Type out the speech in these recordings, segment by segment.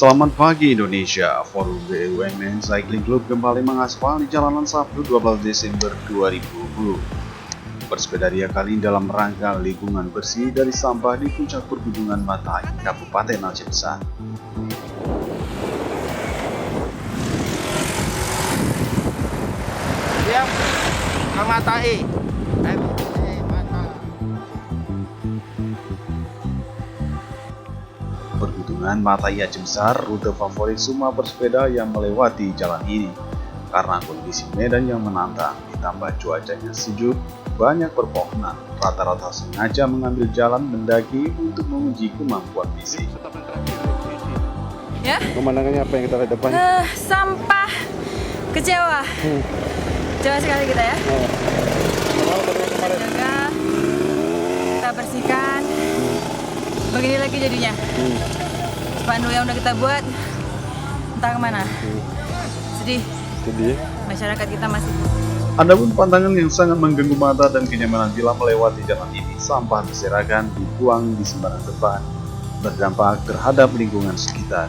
Selamat pagi Indonesia, Forum BUMN Cycling Club kembali mengaspal di jalanan Sabtu 12 Desember 2020. Bersepeda ria kali ini dalam rangka lingkungan bersih dari sampah di puncak pergunungan Matai, Kabupaten Aceh Besar. Diam, Matai. Pergunungan Matai Aceh Besar, rute favorit semua bersepeda yang melewati jalan ini. Karena kondisi medan yang menantang, ditambah cuacanya sejuk, banyak perpohonan, rata-rata sengaja mengambil jalan mendaki untuk menguji kemampuan fisik. Ya? Pemandangannya apa yang kita lihat depan? Sampah. Kecewa. Kecewa sekali kita ya. Jaga, kita bersihkan. Begini lagi jadinya. Spanduk yang udah kita buat, entah kemana. Sedih. Sedih. Masyarakat kita masih. Adapun pandangan yang sangat mengganggu mata dan kenyamanan bila melewati jalan ini, sampah berserakan dibuang di sembarang tempat, berdampak terhadap lingkungan sekitar.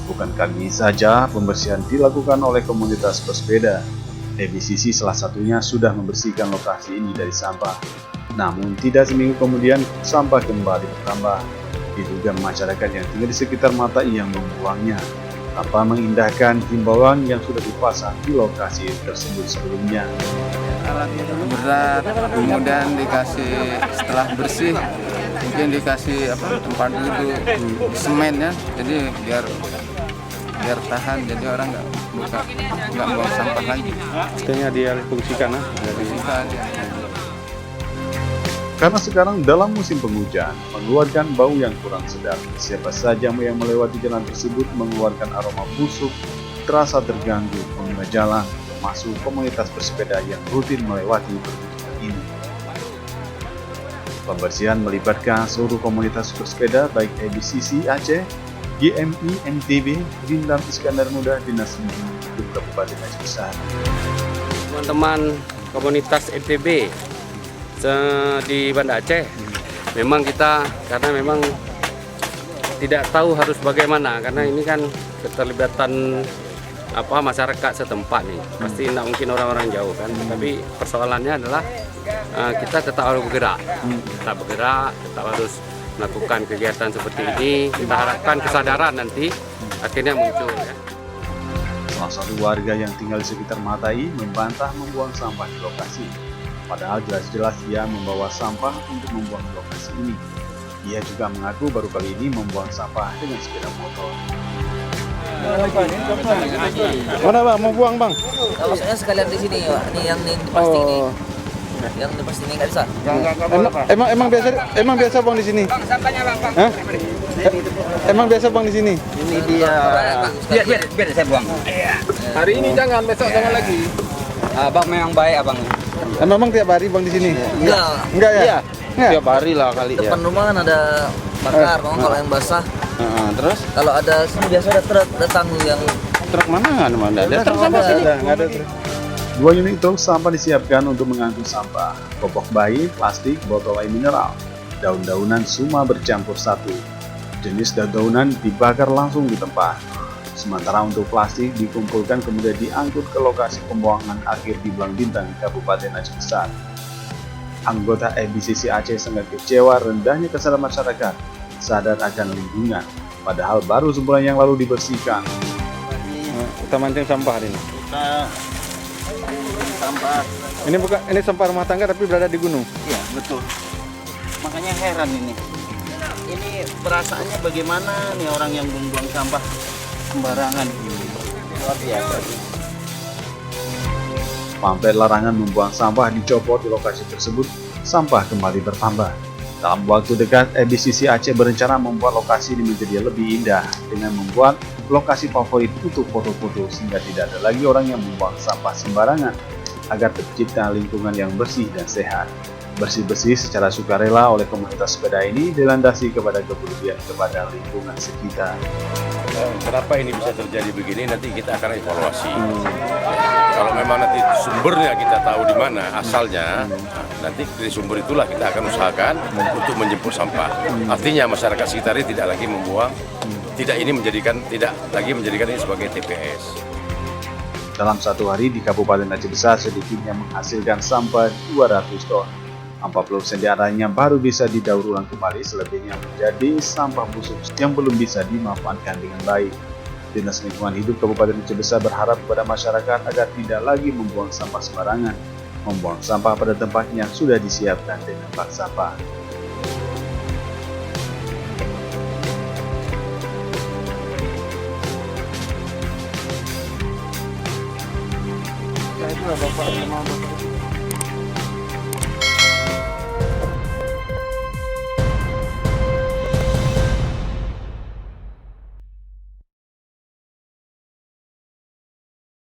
Bukan kali ini saja pembersihan dilakukan oleh komunitas bersepeda. EBCC salah satunya sudah membersihkan lokasi ini dari sampah. Namun tidak seminggu kemudian sampah kembali bertambah. Diduga masyarakat yang tinggal di sekitar Matai yang membuangnya tanpa mengindahkan himbauan yang sudah dipasang di lokasi tersebut sebelumnya. Alatnya dulu berat, kemudian dikasih setelah bersih, mungkin dikasih tempat duduk semen ya, jadi biar tahan, jadi orang nggak buang sampah lagi. Katanya dia fungsikan Karena sekarang dalam musim penghujan, mengeluarkan bau yang kurang sedap. Siapa saja yang melewati jalan tersebut mengeluarkan aroma busuk, terasa terganggu pengguna jalan, termasuk komunitas bersepeda yang rutin melewati pergunungan ini. Pembersihan melibatkan seluruh komunitas bersepeda baik EBCC Aceh, GMI NTB, Rindam Iskandar Muda, Dinas Lingkungan Hidup Kabupaten Aceh Besar. Teman-teman komunitas NTB di Banda Aceh, memang kita karena memang tidak tahu harus bagaimana, karena ini kan keterlibatan masyarakat setempat nih, pasti tidak mungkin orang-orang jauh kan, tapi persoalannya adalah kita tetap harus bergerak, tetap harus melakukan kegiatan seperti ini. Kita harapkan kesadaran nanti akhirnya muncul ya. Salah satu warga yang tinggal di sekitar Matai membantah membuang sampah di lokasi. Padahal jelas-jelas ia membawa sampah untuk membuang di lokasi ini. Ia juga mengaku baru kali ini membuang sampah dengan sepeda motor. Mana bang? Mau buang bang? Maksudnya sekalian di sini, Pak. Ini yang di plastik nih. Yang di plastik ini nggak bisa. Emang biasa bang di sini? Bang, sampahnya bang. Hah? Emang biasa bang di sini? Ini dia. Biar saya buang. Hari ini jangan, besok jangan lagi. Abang memang baik abang. Emang bang tiap hari bang di sini? Enggak ya? Iya. Enggak. Tiap hari lah kali ya. Depan rumah kan ada bakar, kalau yang basah. Terus? Kalau ada sini biasa ada truk datang yang Truk mana? Ada truk sampai sini? Nggak ada truk. 2 unit truk sampah disiapkan untuk mengangkut sampah, popok bayi, plastik, botol air mineral, daun-daunan semua bercampur satu. Jenis daun-daunan dibakar langsung di tempat. Sementara untuk plastik dikumpulkan kemudian diangkut ke lokasi pembuangan akhir di Blang Bintang, Kabupaten Aceh Besar. Anggota EBCC Aceh sangat kecewa rendahnya kesadaran masyarakat sadar akan lingkungan, padahal baru sebulan yang lalu dibersihkan. Kita mancing sampah hari ini. Sampah. Ini sampah rumah tangga tapi berada di gunung. Iya, betul. Makanya heran ini. Ini perasaannya bagaimana nih orang yang membuang sampah sembarangan. Luar biasa. Pamflet larangan membuang sampah dicopot di lokasi tersebut, sampah kembali bertambah. Dalam waktu dekat, EBCC Aceh berencana membuat lokasi ini menjadi lebih indah dengan membuat lokasi favorit untuk foto-foto sehingga tidak ada lagi orang yang membuang sampah sembarangan agar tercipta lingkungan yang bersih dan sehat. Bersih-bersih secara sukarela oleh komunitas sepeda ini dilandasi kepada kepedulian kepada lingkungan sekitar. Kenapa ini bisa terjadi begini, nanti kita akan evaluasi. Kalau memang nanti sumbernya kita tahu di mana asalnya, nanti dari sumber itulah kita akan usahakan untuk menjemput sampah. Artinya masyarakat sekitar ini tidak lagi membuang tidak lagi menjadikan ini sebagai TPS. Dalam satu hari di Kabupaten Aceh Besar sedikitnya menghasilkan sampah 200 ton. 40% diantaranya baru bisa didaur ulang kembali, selebihnya menjadi sampah busuk yang belum bisa dimanfaatkan dengan baik. Dinas Lingkungan Hidup Kabupaten Aceh Besar berharap kepada masyarakat agar tidak lagi membuang sampah sembarangan, membuang sampah pada tempatnya sudah disiapkan dengan bak sampah. Itulah bapak sama bapak.